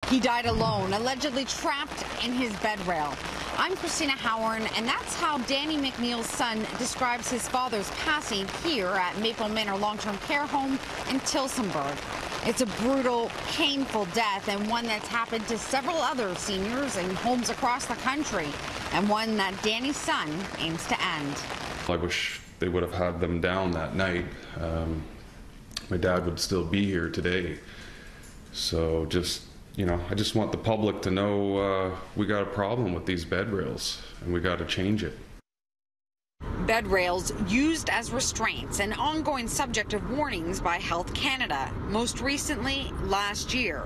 He died alone, allegedly trapped in his bed rail. I'm Christina Howard, and that's how Danny McNeil's son describes his father's passing here at Maple Manor Long-Term Care Home in Tillsonburg. It's a brutal, painful death, and one that's happened to several other seniors in homes across the country, and one that Danny's son aims to end. I wish they would have had them down that night. My dad would still be here today. So I just want the public to know we got a problem with these bed rails and we got to change it. Bed rails used as restraints, an ongoing subject of warnings by Health Canada. Most recently, last year,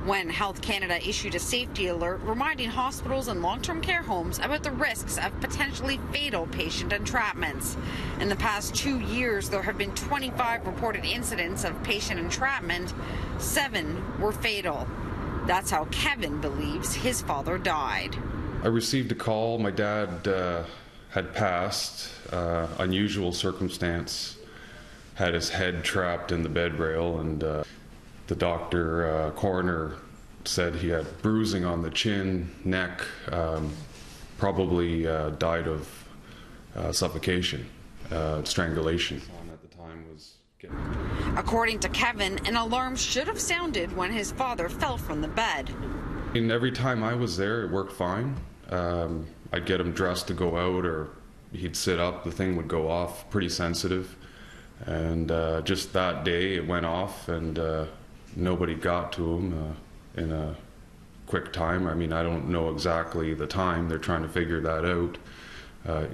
when Health Canada issued a safety alert reminding hospitals and long-term care homes about the risks of potentially fatal patient entrapments. In the past 2 years, there have been 25 reported incidents of patient entrapment. 7 were fatal. That's how Kevin believes his father died. I received a call. My dad had passed. Unusual circumstance. Had his head trapped in the bed rail, and the doctor, coroner, said he had bruising on the chin, neck, probably died of suffocation, strangulation. At the time was getting... According to Kevin, an alarm should have sounded when his father fell from the bed. And every time I was there, it worked fine. I'd get him dressed to go out, or he'd sit up, the thing would go off, pretty sensitive. And just that day it went off, and nobody got to him in a quick time. I mean, I don't know exactly the time. They're trying to figure that out.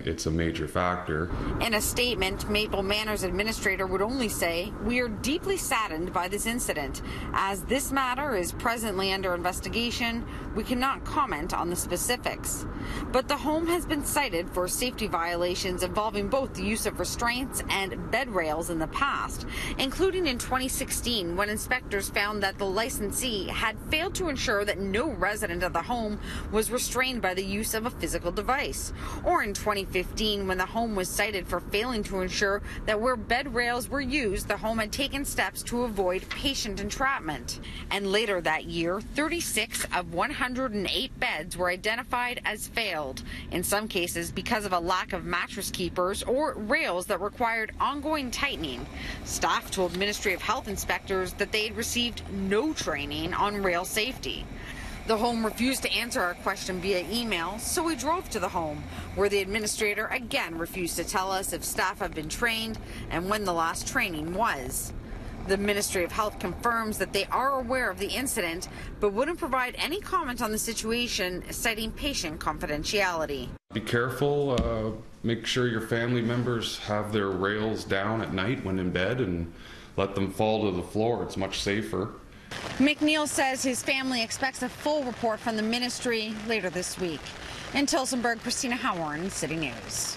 It's a major factor. In a statement, Maple Manor's administrator would only say, "We are deeply saddened by this incident. As this matter is presently under investigation, we cannot comment on the specifics." But the home has been cited for safety violations involving both the use of restraints and bed rails in the past, including in 2016 when inspectors found that the licensee had failed to ensure that no resident of the home was restrained by the use of a physical device, or in 2015 when the home was cited for failing to ensure that where bed rails were used, the home had taken steps to avoid patient entrapment. And later that year, 36 of 108 beds were identified as failed, in some cases because of a lack of mattress keepers or rails that required ongoing tightening. Staff told Ministry of Health inspectors that they had received no training on rail safety. The home refused to answer our question via email, so we drove to the home, where the administrator again refused to tell us if staff have been trained and when the last training was. The Ministry of Health confirms that they are aware of the incident, but wouldn't provide any comment on the situation, citing patient confidentiality. Be careful. Make sure your family members have their rails down at night when in bed, and let them fall to the floor. It's much safer. McNeil says his family expects a full report from the ministry later this week. In Tillsonburg, Christina Howard, City News.